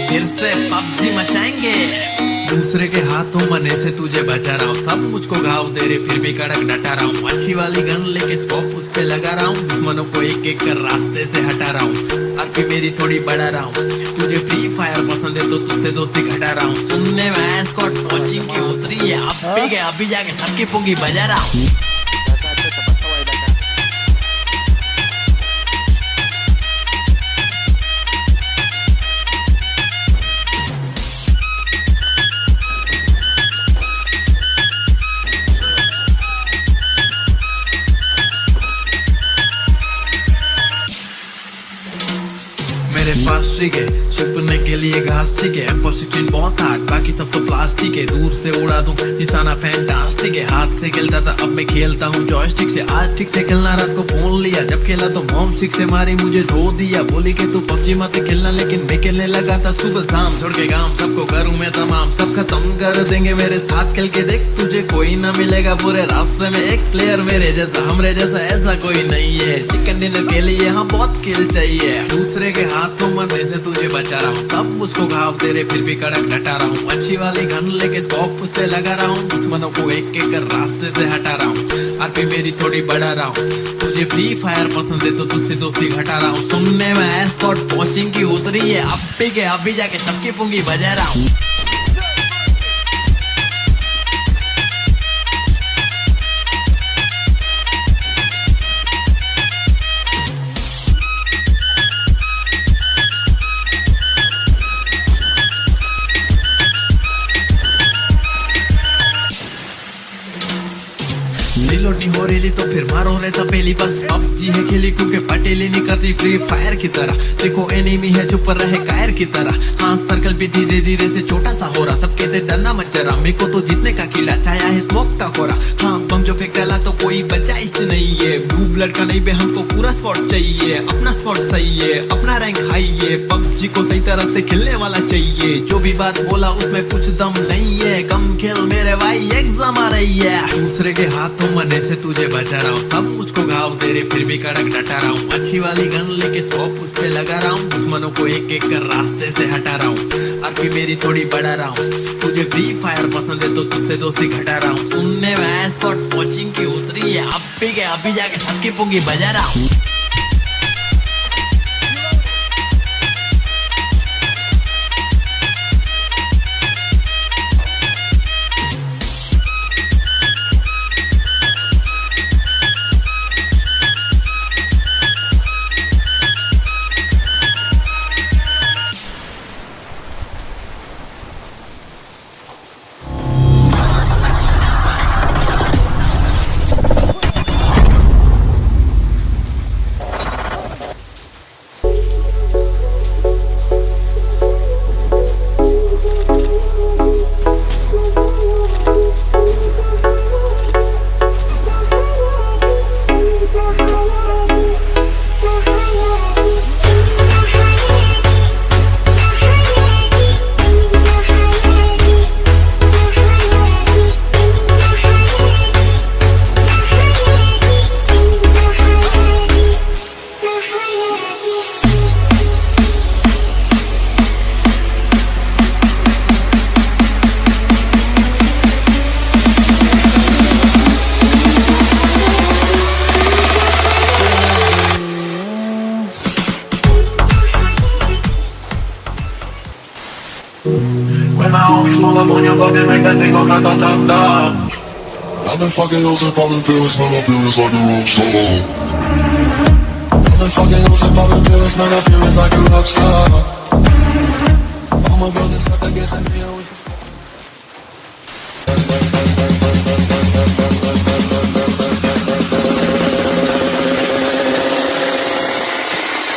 फिर से पबजी मचाएंगे। दूसरे के हाथों मने से तुझे बचा रहा हूँ, सब मुझको घाव दे रहे फिर भी कड़क डटा रहा हूँ। अच्छी वाली गन लेके स्कोप उस पे लगा रहा हूँ, दुश्मनों को एक एक कर रास्ते से हटा रहा हूँ। आरपी मेरी थोड़ी बढ़ा रहा हूँ, तुझे फ्री फायर पसंद है तो तुझसे दोस्ती घटा रहा हूँ। सुनने में स्कॉट कोचिंग की उतरी है, अभी जाके सबकी पुंगी बजा रहा हूँ। मेरे पास ट्रिक है छिपने के लिए घास ठीक है, M16 बहुत हार्ड बाकी सब तो प्लास्टिक है। दूर से उड़ा दूं निशाना फैंटास्टिक है, हाथ से खेलता था अब मैं खेलता हूँ जॉयस्टिक से। आज ठीक से खेलना रात को फोन लिया, जब खेला तो मॉम स्टिक से मारी मुझे धो दिया। बोली के तू पबजी मत खेलना, लेकिन मैं खेलने लगा था सुबह शाम। छोड़ के गाँव सबको करूँ मैं तमाम, सब खत्म कर देंगे मेरे साथ खेल के देख। तुझे कोई ना मिलेगा पूरे रास्ते में एक प्लेयर मेरे जैसा, हमरे जैसा ऐसा कोई नहीं है। चिकन डिनर के लिए हाँ बहुत किल चाहिए, दूसरे के हाथ तो मरने से तुझे बचा रहा हूँ। सब मुझको घाव दे रहे फिर भी कड़क डटा रहा हूँ। अच्छी वाली गन लेके स्कोप उस पे लगा रहा हूँ, दुश्मनों को एक एक कर रास्ते से हटा रहा हूँ। आरपी मेरी थोड़ी बढ़ा रहा हूँ, तुझे फ्री फायर पसंद है तो तुझसे दोस्ती घटा रहा हूँ। सुनने में स्कॉट कोचिंग की उतरी है, अभी जाके सबकी पुंगी बजा रहा हूँ। रिलोड नहीं हो रही तो फिर मारो रहता पहली बस। पबजी है खेली क्योंकि पटेली नहीं करती फ्री फायर की तरह। देखो एनिमी है चुप रहे कायर की तरह, हाँ सर्कल भी धीरे धीरे से छोटा सा हो रहा। सब कहते डरना मत जरा, मेरे को तो जीतने का किला छाया है स्मोक का कोरा। हाँ बम जो फेंक डाला तो कोई बचा ही नहीं है, ब्लू ब्लड का नहीं बे हमको पूरा स्क्वाड चाहिए। अपना स्क्वाड सही है, अपना रैंक हाई है, पबजी को सही तरह से खेलने वाला चाहिए। जो भी बात बोला उसमें कुछ दम नहीं है, कम खेल मेरे भाई एग्जाम आ रही है। दूसरे के हाथों मरने से तुझे बचा रहा हूँ, सब मुझको घाव दे रहे फिर भी कड़क डटा रहा हूँ। अच्छी वाली गन लेके स्कोप उस पे लगा रहा हूँ, दुश्मनों को एक एक कर रास्ते से हटा रहा हूँ। आरपी मेरी थोड़ी बढ़ा रहा हूँ, तुझे फ्री फायर पसंद है तो तुझसे दोस्ती घटा रहा हूँ। सुनने में स्कॉट कोचिंग की उतरी है, अभी जाके सबकी पुंगी बजा रहा हूँ। When my homies pull up on your block, they make that thing go ta-ta-ta-ta. I've been fucking hoes and popping pills, man, I feel it's like a rock star. I've been fucking hoes and popping pills, man, I feel it's like a rock star. All my brothers got that gas and they always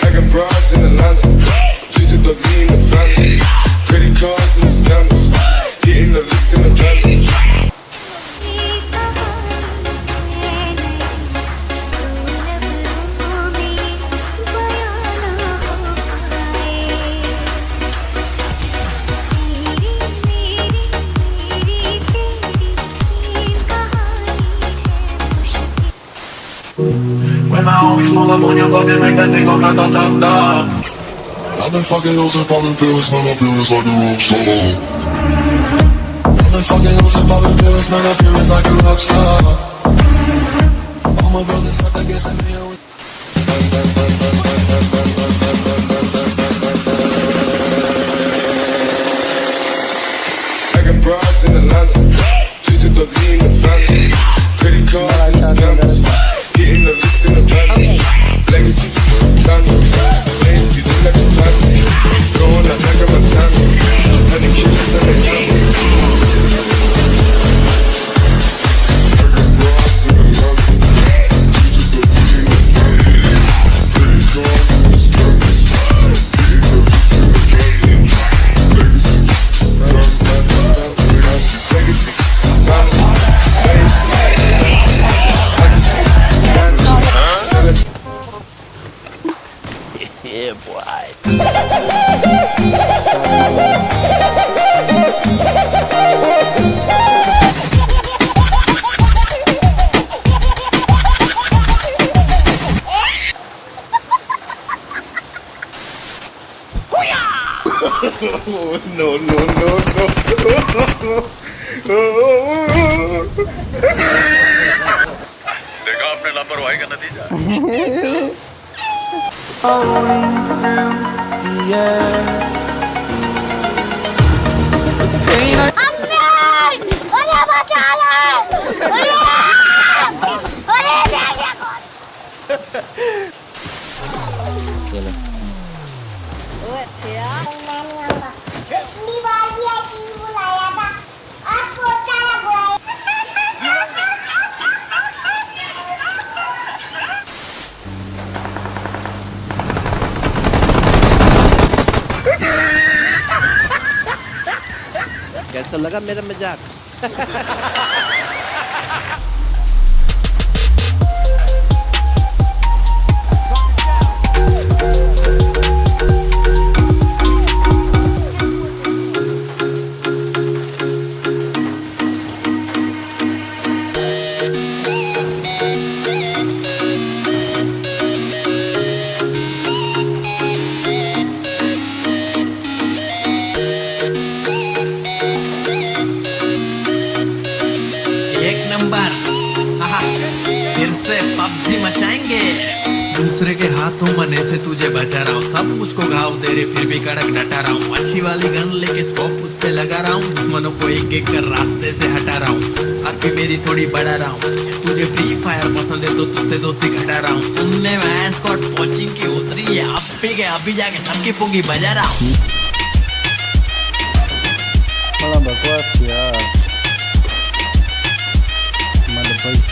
I got broads in Atlanta, just to me in the family. Credit cards and the scammers, hitting the licks in the van. When my homies pull up on your block, they make that thing go grata-ta-ta. I've been fucking hoes and popping pills, man, I feel it's like a rock star. I've been fucking hoes and popping pills, man, I feel it's like a rock star. All my brothers got that gas in me. I got broads in Atlanta, just to the lean the family. Credit cards and scammers, getting the licks in the van. Legacy, Lando, Lacy, the next family. Going out like a Montana, and the kisses and the cameras. I got broads in Atlanta, just to the lean the family. Credit cards and scammers, getting the licks in the van. Legacy, Legacy, Yeah, boy. No. देखा आपने लापरवाही का नतीजा। Rolling through the air. पिछली बार भी ऐसे ही बुलाया था और पोता लगवाया। कैसा लगा मेरा मजाक? फिर से पबजी मचाएंगे। दूसरे के हाथों मने से तुझे बचा रहा हूँ, सब मुझको घाव दे रहे फिर भी कड़क डटा रहा हूँ। अच्छी वाली गन लेके स्कोप उस पे लगा रहा हूँ, दुश्मनों को एक एक कर रास्ते से हटा रहा हूँ। आरपी मेरी थोड़ी बढ़ा रहा हूँ, तुझे फ्री फायर पसंद है तो तुझसे दोस्ती घटा रहा हूँ। सुनने में स्कॉट कोचिंग की उतरी है, अभी जाके सबकी पुंगी बजा रहा हूँ। Malah bagus ya. Mana baik.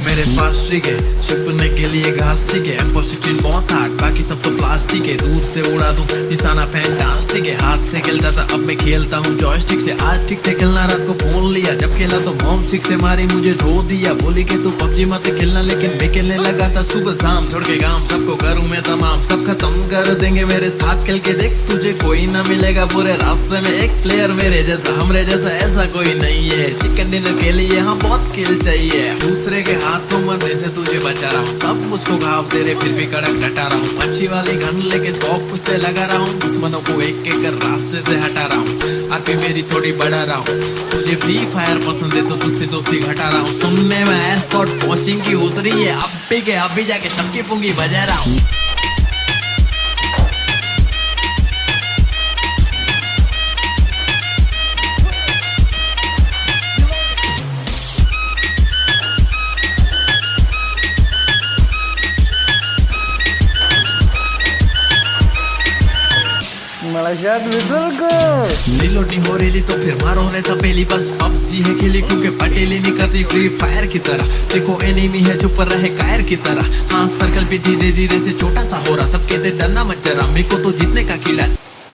मेरे पास ठीक है, छुपने के लिए घास ठीक है। M16 बहुत हार्ड, बाकी सब तो प्लास्टिक है। दूर से उड़ा दूं निशाना फैंटास्टिक है। हाथ से खेलता था अब मैं खेलता हूँ जॉयस्टिक से। आज ठीक से खेलना रात को फोन लिया, जब खेला तो मॉम सिक्स से मारी मुझे धो दिया। बोली कि तू पबजी मत खेलना, लेकिन मैं खेलने लगा था सुबह शाम। छोड़ के काम सबको करूँ मैं तमाम, सब खत्म कर देंगे मेरे साथ खेल के देख। तुझे कोई ना मिलेगा पूरे रास्ते में एक प्लेयर मेरे जैसा, हमरे जैसा ऐसा कोई नहीं है। चिकन डिनर के लिए हाँ बहुत किल चाहिए। दूसरे के हाथों मरने से तुझे बचा रहा हूँ, सब मुझको घाव दे रहे फिर भी कड़क डटा रहा हूँ। अच्छी वाली गन लेके स्कोप उस पे लगा रहा हूँ, दुश्मनों को एक एक कर रास्ते से हटा रहा हूँ। आरपी मेरी थोड़ी बढ़ा रहा हूँ, तुझे फ्री फायर पसंद है तो तुझसे दोस्ती घटा रहा हूँ। सुनने में स्कॉट कोचिंग की उतरी है, अभी जाके सबकी पुंगी बजा रहा हूँ। Malaysia betul ko. रीलोडिंग हो रही तो फिर मारो रहता पहली बस। पबजी है खेली क्योंकि पटेली नहीं करती फ्री फायर की तरह। देखो एनिमी है चुप रहे कायर की तरह। हाँ सर्कल भी धीरे धीरे से छोटा सा हो रहा, सब कहते डरना मत जरा, मेरे को तो जीतने का कीड़ा।